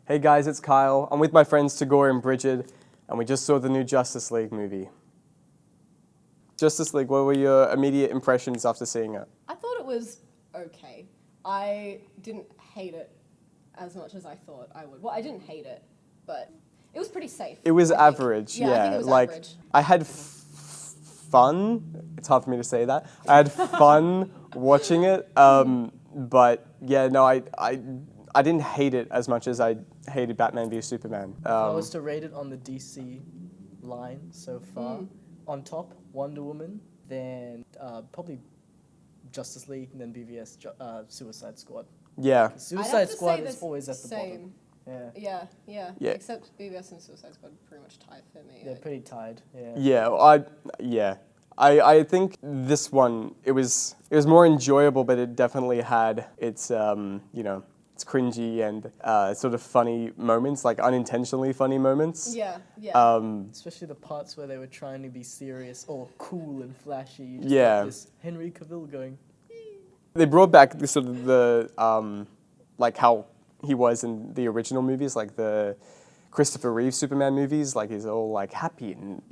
Hey guys, it's Kyle. I'm with my friends Tagore and Brighid, and we just saw the new Justice League movie. Justice League, what were your immediate impressions after seeing it? I thought it was okay. I didn't hate it as much as I thought I would. Well, I didn't hate it, but it was pretty safe. It was average, Yeah, I think it was like, average. I had fun. It's hard for me to say that. I had fun watching it, but yeah, no, I didn't hate it as much as I hated Batman v Superman. If I was to rate it on the DC line so far, on top, Wonder Woman, then probably Justice League, and then BVS, Suicide Squad. Yeah. Suicide Squad is always at the bottom. Yeah. Yeah. Except BVS and Suicide Squad pretty much tied for me. They're pretty tied. Yeah. I think this one it was more enjoyable, but it definitely had its it's cringy and sort of funny moments, like unintentionally funny moments. Yeah. Especially the parts where they were trying to be serious or cool and flashy. You just got this Henry Cavill going. They brought back the sort of the like how he was in the original movies, like the Christopher Reeve Superman movies. Like he's all like happy and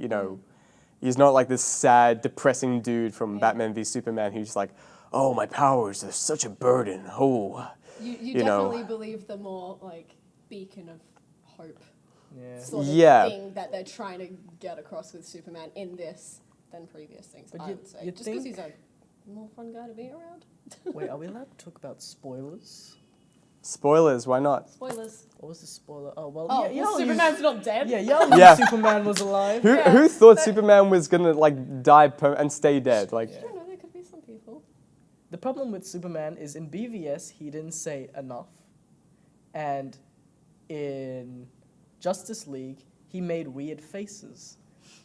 he's not like this sad, depressing dude from Batman v Superman who's like, oh, my powers are such a burden. Oh. You definitely believe the more like beacon of hope sort of thing that they're trying to get across with Superman in this than previous things. But I would say just because he's a more fun guy to be around. Wait, are we allowed to talk about spoilers? Spoilers, why not? Spoilers. What was the spoiler? Oh well, Superman's not dead. Yeah, Superman was alive. Who thought Superman was gonna like die and stay dead? Like. I don't know. There could be some people. The problem with Superman is in BVS he didn't say enough, and in Justice League he made weird faces.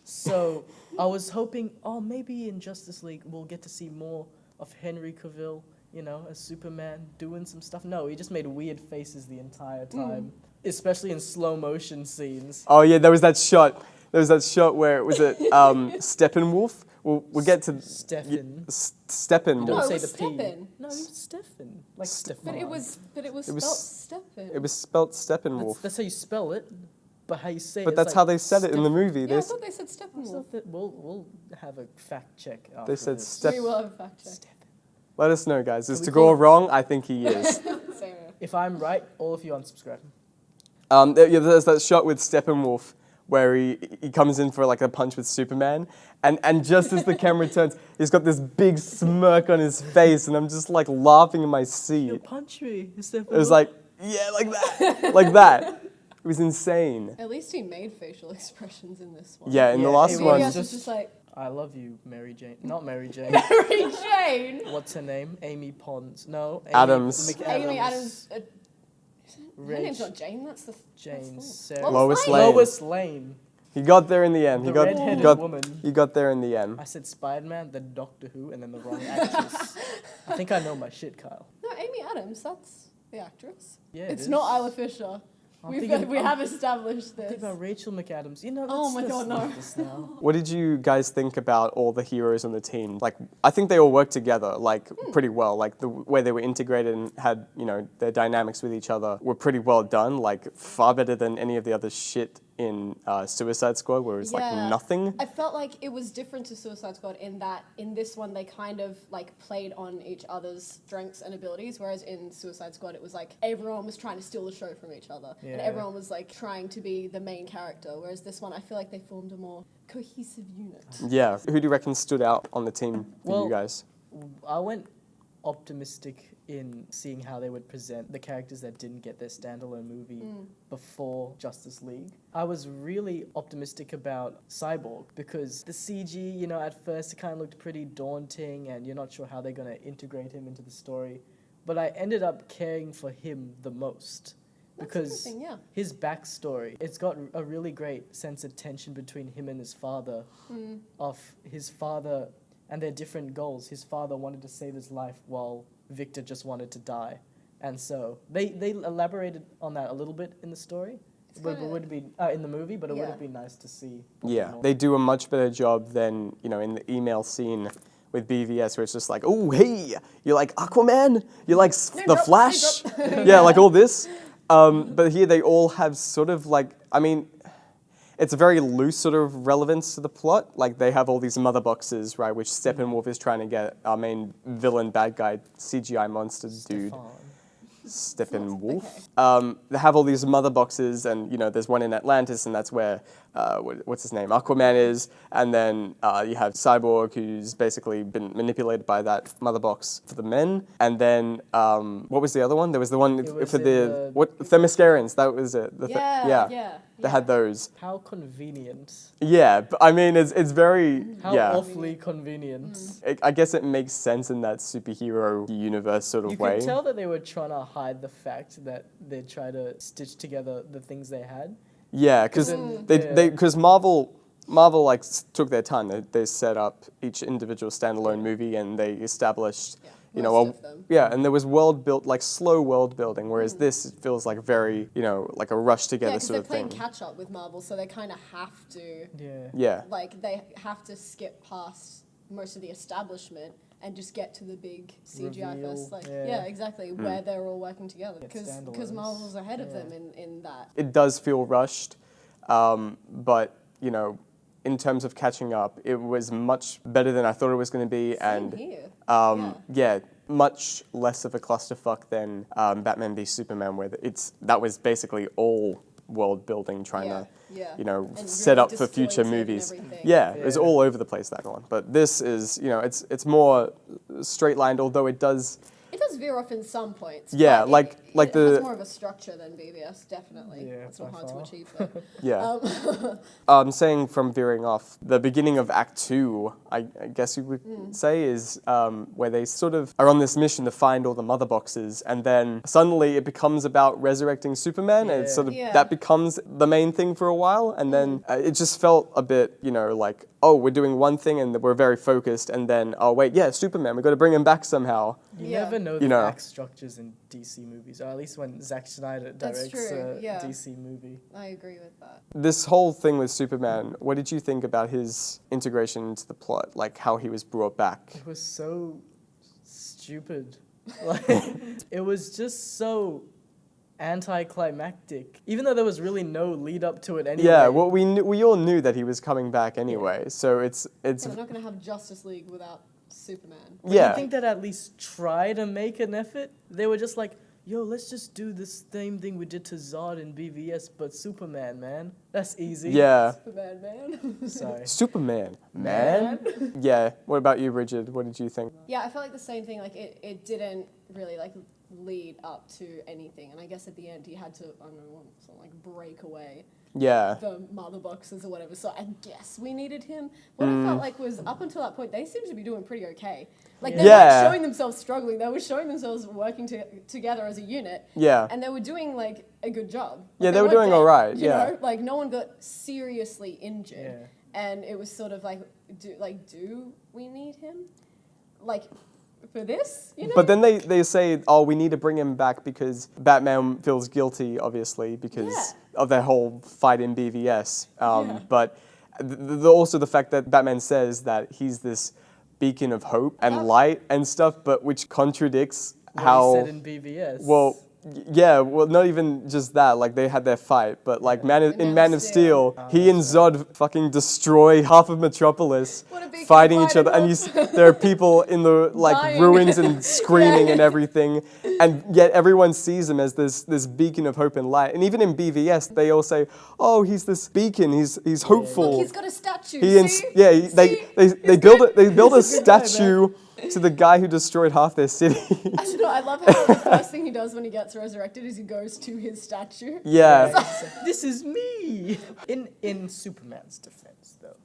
So I was hoping, maybe in Justice League we'll get to see more of Henry Cavill, as Superman doing some stuff. No, he just made weird faces the entire time, especially in slow motion scenes. Oh yeah, there was that shot. Where was it Steppenwolf? We'll get to Steppenwolf. Don't say it was the P. Steppen. No, it's Stephen. Like Stefan. But it was spelled Steppen. It was spelt Steppenwolf. That's how you spell it, but how you say it. But that's like how they said it in the movie. Yeah, I thought they said Steppenwolf. We'll have a fact check after They said this. We will have a fact check. Let us know, guys. Is Tagore wrong? I think he is. If I'm right, all of you unsubscribe. There's that shot with Steppenwolf where he comes in for like a punch with Superman, and just as the camera turns, he's got this big smirk on his face, and I'm just like laughing in my seat. You punch me, Steppenwolf. It was like, yeah, like that, like that. It was insane. At least he made facial expressions in this one. Yeah, in the last one. It was just like, I love you, Mary Jane. Not Mary Jane. Mary Jane. What's her name? Amy Pons. No. Adams. Amy Adams. Her name's not Jane. That's the Jane. Sarah. Lois Lane. Lois Lane. He got there in the end. The redheaded woman. He got there in the end. I said Spider-Man, then Doctor Who, and then the wrong actress. I think I know my shit, Kyle. No, Amy Adams. That's the actress. Yeah, it's not Isla Fisher. We have established this. Think about Rachel McAdams. Oh my God, no. This now. What did you guys think about all the heroes on the team? Like, I think they all worked together, like, pretty well. Like, the way they were integrated and had, their dynamics with each other were pretty well done. Like, far better than any of the other shit in Suicide Squad, where it was, like, nothing. I felt like it was different to Suicide Squad in that in this one they kind of, like, played on each other's strengths and abilities, whereas in Suicide Squad it was like everyone was trying to steal the show from each other. And everyone was, like, trying to be the main character, whereas this one I feel like they formed a more cohesive unit. Yeah. Who do you reckon stood out on the team for you guys? I went optimistic in seeing how they would present the characters that didn't get their standalone movie before Justice League. I was really optimistic about Cyborg because the CG, at first it kind of looked pretty daunting and you're not sure how they're going to integrate him into the story. But I ended up caring for him the most. Because his backstory, it's got a really great sense of tension between him and his father, of his father and their different goals. His father wanted to save his life while Victor just wanted to die. And so they elaborated on that a little bit in the story, but it would be in the movie, but it would have been nice to see. Yeah, they do a much better job than, in the email scene with BVS where it's just like, oh, hey, you like Aquaman? You like The Flash? Yeah, like all this. But here they all have sort of like, I mean, it's a very loose sort of relevance to the plot. Like they have all these mother boxes, right, which Steppenwolf is trying to get our main villain, bad guy, CGI monster dude. Steppenwolf. They have all these mother boxes, and there's one in Atlantis, and that's where what's his name, Aquaman is, and then you have Cyborg, who's basically been manipulated by that mother box for the men, and then what was the other one? There was the one for the Themyscirans. That was it. They had those. How convenient. Yeah, but I mean, it's very awfully convenient. I guess it makes sense in that superhero universe sort of way. You could tell that they were trying to hide the fact that they try to stitch together the things they had. Yeah, because Marvel like took their time. They set up each individual standalone movie, and they established and there was slow world building, whereas this feels like very like a rush together sort of thing. Yeah, because they're playing catch up with Marvel, so they kind of have to. Yeah. Like they have to skip past most of the establishment and just get to the big CGI Reveal, first. Like exactly where they're all working together, because Marvel's ahead of them in that. It does feel rushed, but in terms of catching up, it was much better than I thought it was going to be, much less of a clusterfuck than Batman v Superman, where that was basically all world building, trying to set up for future movies. It was all over the place, that one. But this is it's more straight lined, although it does veer off in some points. Yeah, it has more of a structure than BVS, definitely. Yeah, it's not hard to achieve though. I'm saying from veering off, the beginning of Act 2, I guess you would say, is where they sort of are on this mission to find all the mother boxes, and then suddenly it becomes about resurrecting Superman, and it's sort of that becomes the main thing for a while, and then it just felt a bit, like, oh, we're doing one thing and we're very focused, and then, oh wait, Superman, we've got to bring him back somehow. You never know the act structures in DC movies, or at least when Zack Snyder directs a DC movie. I agree with that. This whole thing with Superman, what did you think about his integration into the plot, like how he was brought back? It was so stupid. It was just so anticlimactic, even though there was really no lead up to it anyway. Yeah, well, we all knew that he was coming back anyway, so it's. We're not going to have Justice League without Superman. I think that at least try to make an effort. They were just like, yo, let's just do the same thing we did to Zod in BVS, but Superman, man. That's easy. Yeah. Superman, man. Sorry. Superman, man. Yeah. What about you, Bridget? What did you think? Yeah, I felt like the same thing. Like it didn't really lead up to anything, and I guess at the end he had to break away the mother boxes or whatever, so I guess we needed him. What I felt like was, up until that point, they seemed to be doing pretty okay. Like, they weren't showing themselves struggling, they were showing themselves working together as a unit, and they were doing a good job. They were doing all right. You know, no one got seriously injured, and it was sort of do we need him? For this, But then they say, oh, we need to bring him back because Batman feels guilty, obviously, because of that whole fight in BVS. But also the fact that Batman says that he's this beacon of hope and light and stuff, but which contradicts how... he said in BVS. Well, not even just that, they had their fight, but in Man of Steel, he and Zod fucking destroy half of Metropolis, fighting each other, and there are people in the ruins and screaming and everything, and yet everyone sees him as this beacon of hope and light. And even in BVS, they all say, oh, he's this beacon, he's hopeful. Look, he's got a statue. They build a statue to the guy who destroyed half their city. I don't know, I love how the first thing he does when he gets resurrected is he goes to his statue. Yeah. This is me! In Superman's defense, though,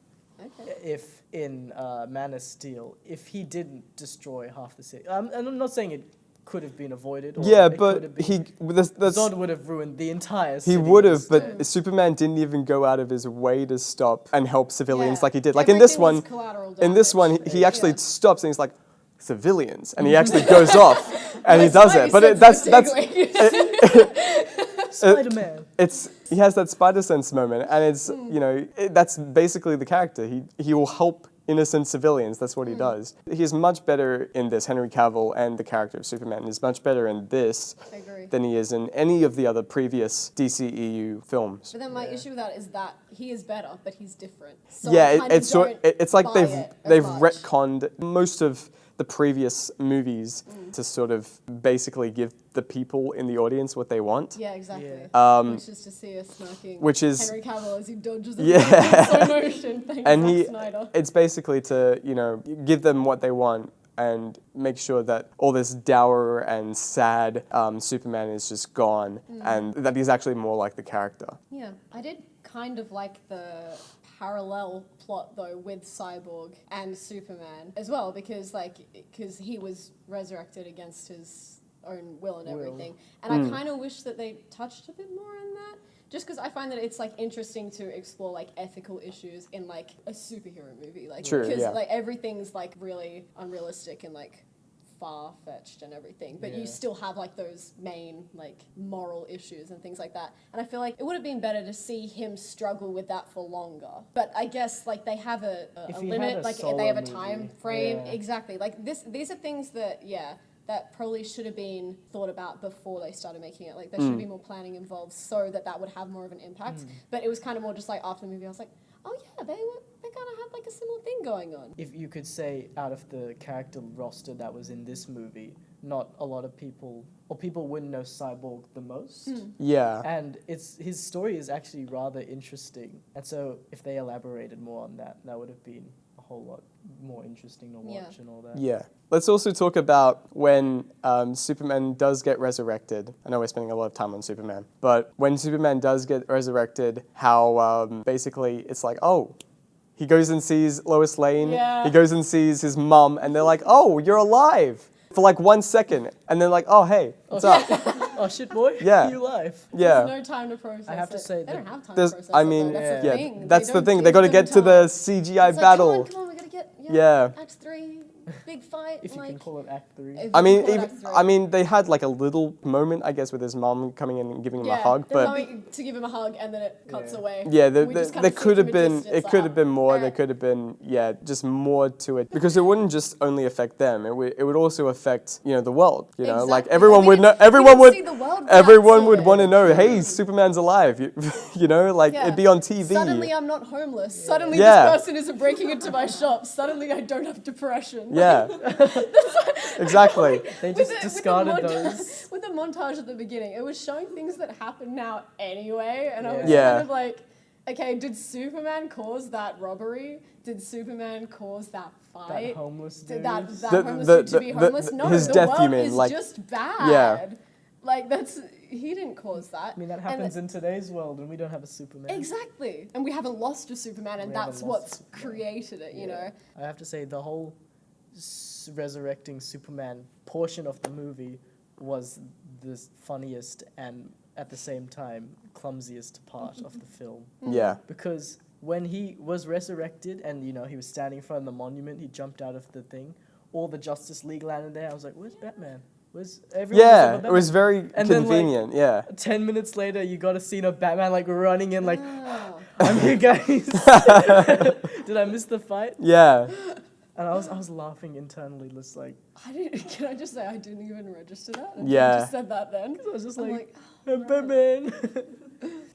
if in Man of Steel, if he didn't destroy half the city, and I'm not saying it could have been avoided. Or but Zod would have ruined the entire city. He would have, but Superman didn't even go out of his way to stop and help civilians like he did. In this one, he actually stops and he's like, civilians, and he actually goes off and he does it. But that's Spider-Man. He has that spider sense moment, and it's that's basically the character. He will help innocent civilians. That's what he does. He's much better in this. Henry Cavill and the character of Superman is much better in this I agree. than he is in any of the other previous DCEU films. But then my issue with that is that he is better, but he's different. So Yeah, I kind of it's like buy they've it as they've much. retconned most of the previous movies to sort of basically give the people in the audience what they want. Yeah, exactly. Which is to see a smirking Which is- Henry Cavill as he dodges a Yeah. slow motion. Thanks, And Zack Snyder. it's basically to, give them what they want and make sure that all this dour and sad Superman is just gone and that he's actually more like the character. Yeah, I did kind of like the parallel plot though with Cyborg and Superman as well because he was resurrected against his own will and everything, and I kind of wish that they touched a bit more on that. Just because I find that it's interesting to explore ethical issues in a superhero movie, True, because yeah. everything's really unrealistic and far-fetched and everything, but you still have those main moral issues and things like that. And I feel like it would have been better to see him struggle with that for longer. But I guess they have a limit, they have a time frame. Yeah. Exactly. These are things that that probably should have been thought about before they started making it. There should be more planning involved so that would have more of an impact. But it was kind of more just after the movie, I was like, oh yeah, they kind of had a similar thing going on. If you could say out of the character roster that was in this movie, not a lot of people, or people wouldn't know Cyborg the most. Yeah. And his story is actually rather interesting. And so if they elaborated more on that, that would have been a whole lot more interesting to watch and all that. Yeah. Let's also talk about when Superman does get resurrected. I know we're spending a lot of time on Superman, but when Superman does get resurrected, how basically it's he goes and sees Lois Lane, Yeah. he goes and sees his mum, and they're like, oh, you're alive for 1 second. And they're like, oh, hey, what's up? Oh shit, boy! Yeah. You live? Yeah. There's no time to process I have to it. say they that don't have time There's, to process I it, mean, though. That's the thing. that's They the don't thing. They give got to them get to the time. CGI It's battle. Come on, we gotta get Yeah. Act 3, big fight. If you can call it Act 3. if I you mean, call it even, Act 3. I mean, they had a little moment, I guess, with his mum coming in and giving him a hug, they're but coming to give him a hug and then it cuts away. yeah, We just kinda there see could from have a been, distance, it could have been more. There alright. could have been, just more to it because it wouldn't just only affect them. It would also affect, the world. Exactly. Everyone We would didn't- know. we Everyone didn't would. see the world react Everyone to would it. want to know. Hey, Superman's alive. It'd be on TV. Suddenly I'm not homeless. Suddenly Yeah. this person isn't breaking into my shop. Suddenly I don't have depression. Yeah. Exactly. They just discarded monta- those. With the montage at the beginning, it was showing things that happen now anyway, and I was Yeah. kind of like, okay, did Superman cause that robbery? Did Superman cause that fight? That homeless dude. Did that The- homeless the- dude to be the- homeless? the- No, his the death, you world mean, is like- just bad. Yeah. He didn't cause that. I mean, that And happens in today's world, and we don't have a Superman. Exactly. And we haven't lost a Superman, and We haven't that's lost what's Superman. created it, you know? I have to say, the whole resurrecting Superman portion of the movie was the funniest and, at the same time, clumsiest part of the film. Yeah. Because when he was resurrected and, he was standing in front of the monument, he jumped out of the thing, all the Justice League landed there. I was like, where's Batman? Where's everyone? Yeah. Batman? It was very And then, convenient. Yeah. 10 minutes later, you got a scene of Batman running in Oh. I'm here, guys. Did I miss the fight? Yeah. And I was laughing internally, just Can I just say I didn't even register that? And Yeah. You just said that then. I was just I'm like, oh, Batman.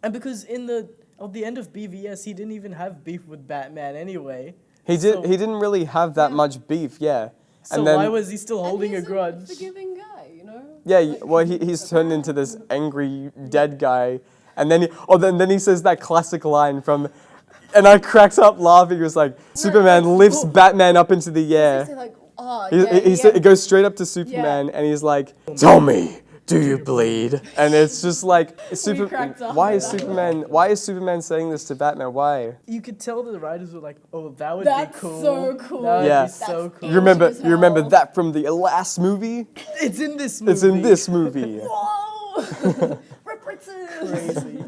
And because at the end of BVS, he didn't even have beef with Batman anyway. He So- didn't really have that much beef. Yeah. So And then, why was he still And holding a he's grudge? forgiving guy, you know? Yeah, well, he's turned into this angry dead guy, and then then he says that classic line from, and I cracked up laughing. It was like Superman lifts Batman up into the They air. say oh, It goes straight up to Superman, and he's like, "Tell me, do you bleed?" And it's just like, cracked up Why at is that. Superman? Why is Superman saying this to Batman? Why? You could tell the writers were like, "Oh, that would That's be cool. so cool. That would Yeah. be so That's cool." You remember? as You remember hell. that from the last movie? It's in this movie. It's in this movie. Whoa! References! Crazy.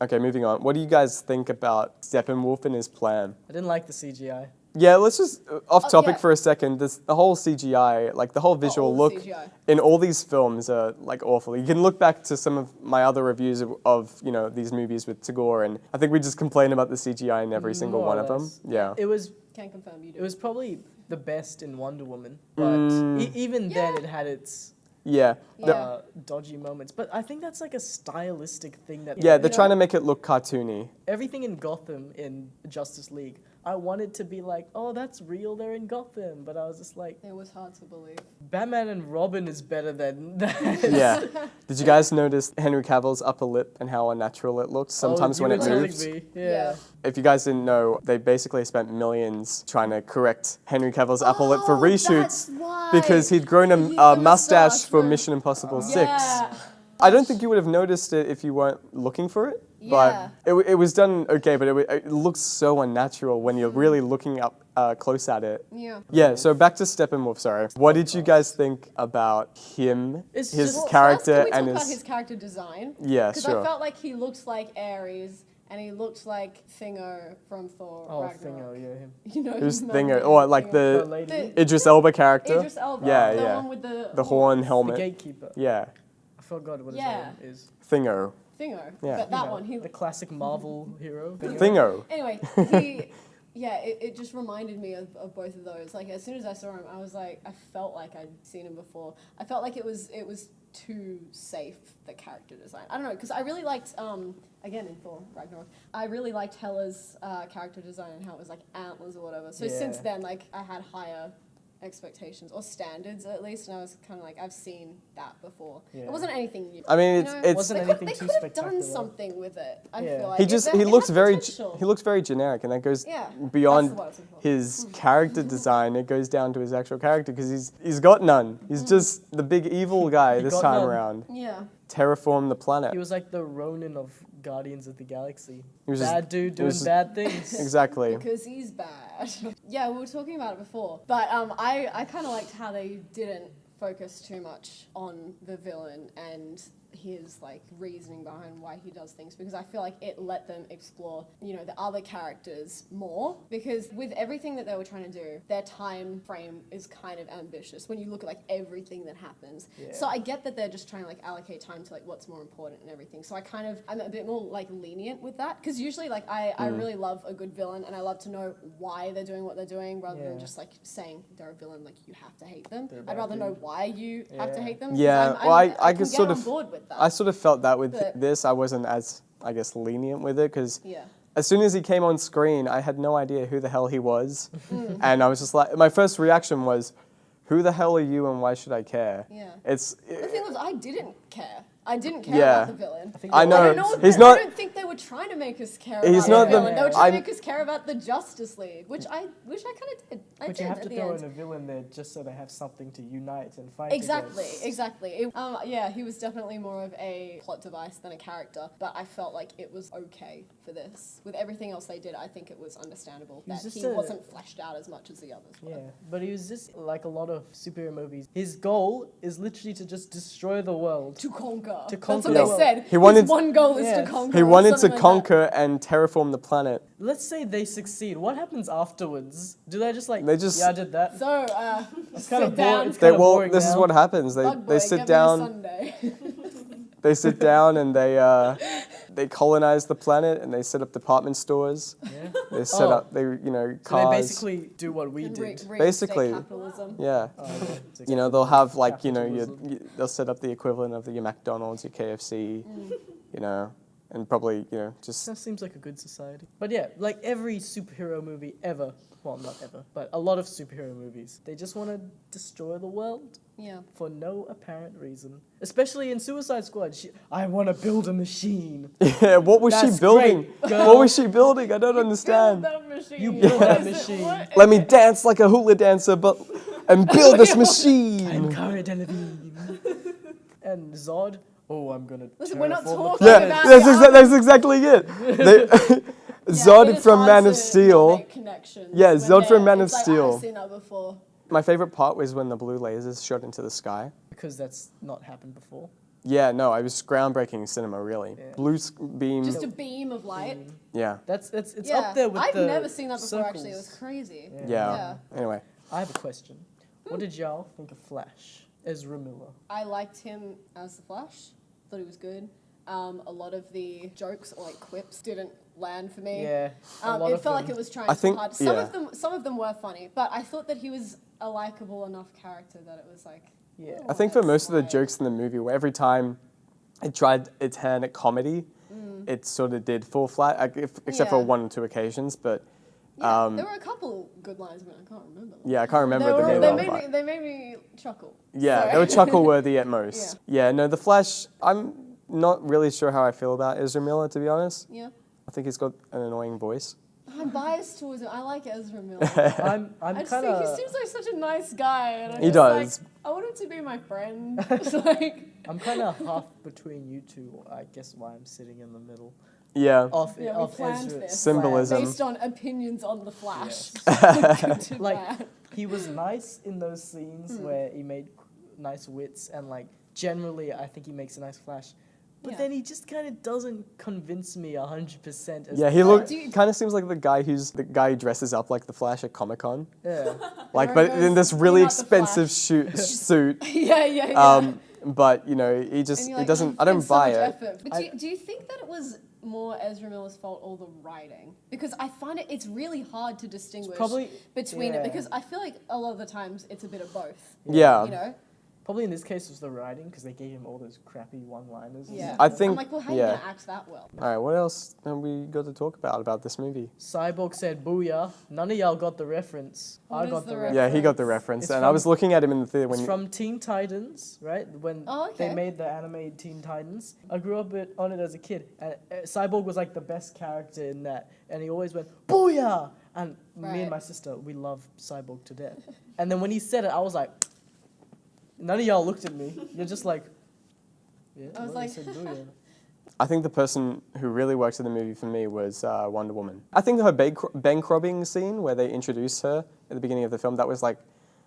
Okay, moving on. What do you guys think about Steppenwolf and his plan? I didn't like the CGI. Yeah, let's just off topic yeah. for a second. The whole CGI, like the whole visual all look CGI. in all these films are like awful. You can look back to some of my other reviews of these movies with Tagore, and I think we just complain about the CGI in every single More or one of them. less. Yeah. It was Can confirm you do. it was probably the best in Wonder Woman, but even then Yeah. it had its Yeah. Yeah. dodgy moments. But I think that's like a stylistic thing that Yeah, they're You trying know? to make it look cartoony. everything in Gotham in Justice League, I wanted to be like, oh, that's real, they're in Gotham. But I was just like, It was hard to believe. Batman and Robin is better than that. Yeah. Did you guys notice Henry Cavill's upper lip and how unnatural it looks sometimes Oh, when you it were telling moves? me. Yeah. Yeah. If you guys didn't know, they basically spent millions trying to correct Henry Cavill's upper lip for Oh, reshoots that's why. because he'd grown The a mustache moustache for for- Mission Impossible 6. Yeah. I don't think you would have noticed it if you weren't looking for it. Yeah. But it was done okay, but it looks so unnatural when you're really looking up close at it. Yeah. Yeah, so back to Steppenwolf, sorry. What did you guys think about him, It's his just- character, first, can we and talk about his character design? Yeah, Because sure. I felt like he looked like Ares and he looked like Thingo from Thor Oh, Ragnarok. Thingo, yeah, him. You know, Who's his Thinger? melody, Or like Her the lady, Idris Elba character? Idris Elba. Yeah, the yeah. one with the horn the helmet. gatekeeper. Yeah, I forgot what his Yeah. name is. Thingo. Thingo. Yeah. But that You know, one, he. the classic Marvel hero. Thingo. Anyway, it just reminded me of both of those. Like as soon as I saw him, I was like, I felt like I'd seen him before. I felt like it was too safe, the character design. I don't know, because I really liked again in Thor Ragnarok, I really liked Hela's character design and how it was like antlers or whatever. So since Yeah. then, like I had higher expectations or standards at least, and I was kind of like, I've seen that before. Yeah. It wasn't anything new. I mean, you it's know? it's Wasn't they anything they too could have done spectacular. something with it. I Yeah. feel like he It- just it he had looks very potential. he looks very generic, and that goes Yeah, that's the beyond word I was looking for. his character design. It goes down to his actual character because he's got none. He's just the big evil guy He this got time none. around. Yeah. Terraform the planet. He was like the Ronin of Guardians of the Galaxy. He was just- Bad dude he doing was just- bad things. Exactly. Because he's bad. Yeah, we were talking about it before. But I kind of liked how they didn't focus too much on the villain and his like reasoning behind why he does things, because I feel like it let them explore, you know, the other characters more, because with everything that they were trying to do, their time frame is kind of ambitious when you look at like everything that happens. Yeah. So I get that they're just trying to like allocate time to like what's more important and everything. So I'm a bit more like lenient with that, because usually like I really love a good villain and I love to know why they're doing what they're doing rather than Yeah. just like saying they're a villain, like you have to hate them. They're a I'd bad rather know dude. why you have to Yeah. hate them. 'cause Yeah, well, I can could get sort on of- board with that. I sort of felt that with But- this. I wasn't as, I guess, lenient with it because Yeah. as soon as he came on screen, I had no idea who the hell he was. Mm. And I was just like, my first reaction was, who the hell are you and why should I care? Yeah. It's, The thing was, I didn't care. I didn't care Yeah. about the villain. I know, I don't he's I not, don't think they were trying to make us care He's about not the the- villain. They were trying to I'm- make us care about the Justice League, which I wish I kind of did. I But did you have at to the throw end. in a villain there just so they have something to unite and fight Exactly, against. exactly. Yeah, he was definitely more of a plot device than a character, but I felt like it was okay for this. With everything else they did, I think it was understandable He was that just he a- wasn't fleshed out as much as the others were. Yeah, but he was just like a lot of superhero movies. His goal is literally to just destroy the world. To conquer. To That's conquer what the they world. said. He wanted- His one goal is Yeah. to conquer. he wanted to something like that. conquer and terraform the planet. Let's say they succeed. What happens afterwards? Do they just like, They just- yeah, I did that? So, It's sit kind of down. boring. It's They, kind of well, boring this is now. what happens. Bug They boy, sit get me a down. Sunday. They sit down and they colonize the planet and they set up department stores. Yeah. They set Oh. up So cars. they basically do what we And did. Basically. capitalism. Yeah. Oh, yeah. It's You know, they'll have like, Capitalism. they'll set up the equivalent of your McDonald's, your KFC, you know, and probably, just That seems like a good society. But yeah, like every superhero movie ever, well, not ever, but a lot of superhero movies, they just want to destroy the world Yeah. for no apparent reason. Especially in Suicide Squad. I want to build a machine. yeah, what was That's she building? great, girl. What was she building? I don't understand. You build that machine. Let me dance like a hula dancer, and build this I'm machine. Cara Delevingne. And Zod. Oh, I'm gonna. Listen, we're not terraform talking the Yeah, about that's exactly it. Zod from Man of Steel. Yeah, Zod from Man of Steel. I've seen that before. My favorite part was when the blue lasers shot into the sky. Because that's not happened before. Yeah, no, it was groundbreaking cinema, really. Yeah. Blue beam. Just a beam of light. Yeah. It's Yeah. up there with I've the never seen that before. Actually, it was circles. crazy. Yeah. Anyway. I have a question. What did y'all think of Flash? Ezra Miller. I liked him as the Flash. Thought he was good. A lot of the jokes or like quips didn't land for me. Yeah. A lot It of felt them. like it was trying I too think- hard. yeah. Some of them were funny, but I thought that he was a likable enough character that it was like. Yeah. oh, I think for that's most of the fine. jokes in the movie, where every time it tried its hand at comedy, it sort of did fall flat, except for Yeah. 1 or 2 occasions. But Yeah, there were a couple good lines, but I can't remember them. yeah, I can't remember They, them were, well. they, but- made me, they made me chuckle. Yeah, So- they were chuckle-worthy at most. Yeah, no, The Flash, I'm not really sure how I feel about Ezra Miller, to be honest. Yeah. I think he's got an annoying voice. I'm biased towards him. I like Ezra Miller. I'm I just kind think he of seems like such a nice guy. And I'm He just does. Like, I want him to be my friend. It's like, I'm kind of half between you two. I guess why I'm sitting in the middle Yeah. of yeah, we of planned Ezra. this. Symbolism. Based on opinions on the Flash. Yes. Good to Like bad. he was nice in those scenes where he made nice wits and like generally I think he makes a nice Flash. But Yeah. then he just kind of doesn't convince me 100%. As Yeah, the he Flash. looked Do you- kind of seems like the guy who dresses up like the Flash at Comic-Con. Yeah. Like, Everyone but goes, in this "Bring really out the expensive Flash." suit. yeah. But you know, he And just you're he like, doesn't. "Oh, I don't it's so buy much it. effort." But do you think that it was more Ezra Miller's fault or the writing? Because I find it's really hard to distinguish probably- between yeah. it. Because I feel like a lot of the times it's a bit of both. Yeah. You know? Probably in this case it was the writing because they gave him all those crappy one-liners. and Yeah. stuff. I think- I'm like, well, how are yeah. you gonna act that well? All right, what else have we got to talk about this movie? Cyborg said booyah. None of y'all got the reference. What I is got the the reference? reference. Yeah, he got the reference, It's and I from- was looking at him in the theater when It's you, from Teen Titans, right? When Oh, they okay. made the animated Teen Titans. I grew up on it as a kid, and Cyborg was like the best character in that, and he always went booyah. And me Right. and my sister, we love Cyborg to death. And then when he said it, I was like, none of y'all looked at me. You're just like, yeah. I was well, he like- said booyah. I think the person who really worked in the movie for me was Wonder Woman. I think her bank robbing scene where they introduced her at the beginning of the film, that was like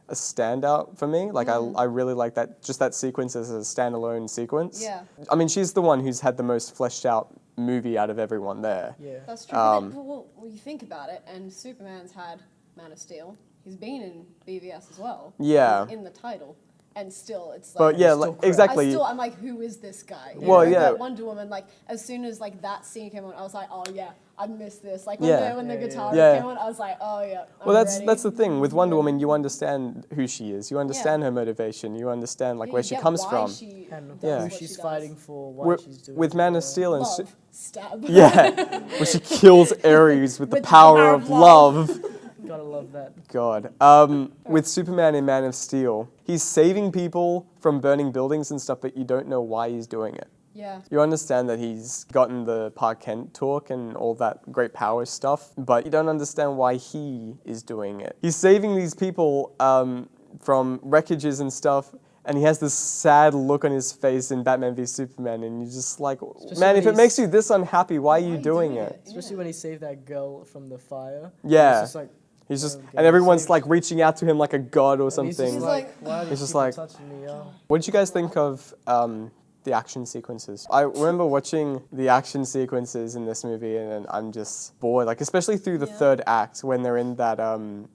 a standout for me. Like I really like that, just that sequence as a standalone sequence. Yeah. I mean, she's the one who's had the most fleshed out movie out of everyone there. Yeah. That's true. But then, well, you think about it, and Superman's had Man of Steel. He's been in BVS as well. Yeah. He's in the title. And still, it's like. But yeah, Still like, crap. exactly. I'm like, who is this guy? You Well, know? yeah. But Wonder Woman, like, as soon as like that scene came on, I was like, oh yeah, I missed this. Like when Yeah. the Yeah, guitar yeah. came on, I was like, oh yeah. Well, I'm that's ready. that's the thing with Wonder Woman. You understand who she is. You understand her motivation. You understand like You where she get comes why from. She And does who what she's she does. fighting for, why With, she's doing with it, Man yeah. of Steel and Love, stab. yeah, where she kills Ares with the With the power power of of love. Gotta love that. God. With Superman in Man of Steel, he's saving people from burning buildings and stuff, but you don't know why he's doing it. Yeah. You understand that he's gotten the Park Kent talk and all that great power stuff, but you don't understand why he is doing it. He's saving these people from wreckages and stuff, and he has this sad look on his face in Batman v Superman, and you're just like, Especially man, when if it he's- makes you this unhappy, why are Why you are you doing doing it? it? Especially Yeah. when he saved that girl from the fire. Yeah. It's just like, He's just, okay, and everyone's saved- like reaching out to him like a god or and he's something. just like, like, why are He's these just people like- touching me? Oh. What did you guys think of the action sequences? I remember watching the action sequences in this movie, and then I'm just bored. Like especially through the Yeah. third act when they're in that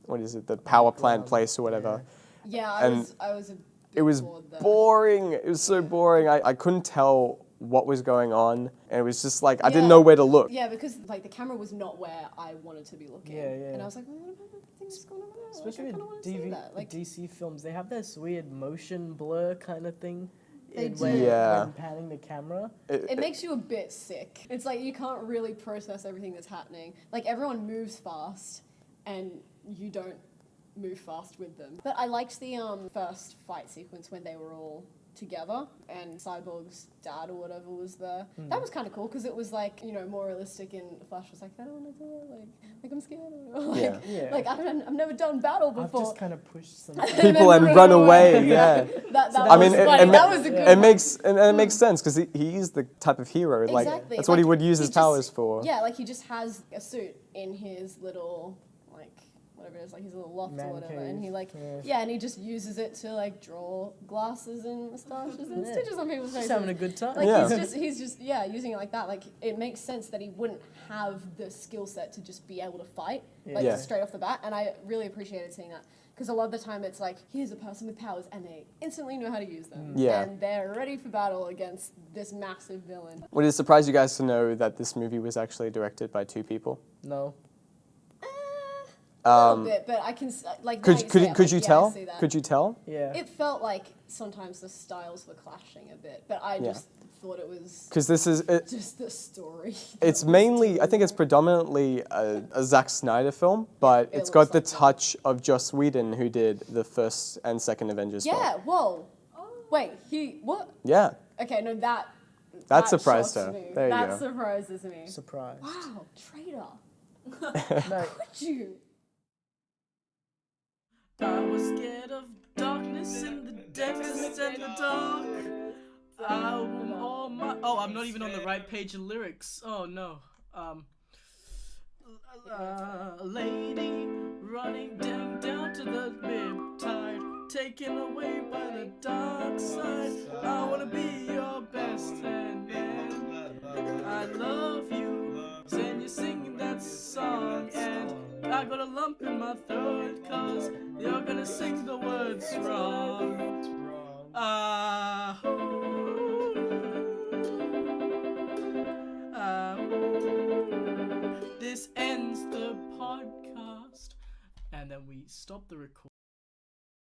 what is it, the power plant place or whatever. Yeah, And I was a bit It was bored there. boring. It was so boring. I couldn't tell what was going on, and it was just like I didn't Yeah. know where to look. Yeah, because like the camera was not where I wanted to be looking. Yeah, yeah. And I was like, well, what about everything that's going on there? Especially like, I with kind of want to see that. Like, DC films, they have this weird motion blur kind of thing. They when, do. Yeah. when panning the camera. it makes you a bit sick. It's like you can't really process everything that's happening. Like everyone moves fast, and you don't move fast with them. But I liked the first fight sequence when they were all together and Cyborg's dad or whatever was there. That was kind of cool because it was like, you know, more realistic, and Flash was like, I don't want to do it, like I'm scared. Like, Yeah. Yeah. like I've never done battle I've before. just kind of pushed some. People and run away. Yeah. That I mean, was it, funny. it, That was a good it one. makes and it makes sense because he is the type of hero. Like Exactly. that's what he Like, would use he his just- powers for. Yeah, like he just has a suit in his little, like, whatever it is, like he's in the loft Man or whatever, cave, and he like yeah. and he just uses it to like draw glasses and moustaches and Yeah. stitches on people's faces. Just having a good time. Like Yeah. he's just using it like that. Like it makes sense that he wouldn't have the skill set to just be able to fight like Yeah. straight off the bat, and I really appreciated seeing that. Because a lot of the time it's like, here's a person with powers and they instantly know how to use them. Yeah. And they're ready for battle against this massive villain. Would it surprise you guys to know that this movie was actually directed by 2 people? No. A little bit, but I can, like, now you say it, Could like, you yeah, I tell? see that. Could you tell? Yeah. It felt like sometimes the styles were clashing a bit, but I just thought it was Because this is just the story. it's mainly, I think it's predominantly a Zack Snyder film, but It it's got looks the like that. touch of Joss Whedon, who did the first and second Avengers film. Yeah, whoa. Wait, what? Yeah. Okay, no, that surprised shocks her. me. There you that go. surprises me. Surprised. Wow, traitor. No. Could you? I was scared of darkness in the depths and the dark. I'm not even on the right page of lyrics. Oh no. A lady running down to the Riptide, taken away by the dark side. I wanna be your best friend. I love you, and you're singing that song, and I got a lump in my throat, 'cause you're gonna sing the words wrong. This ends the podcast, and then we stop the recording.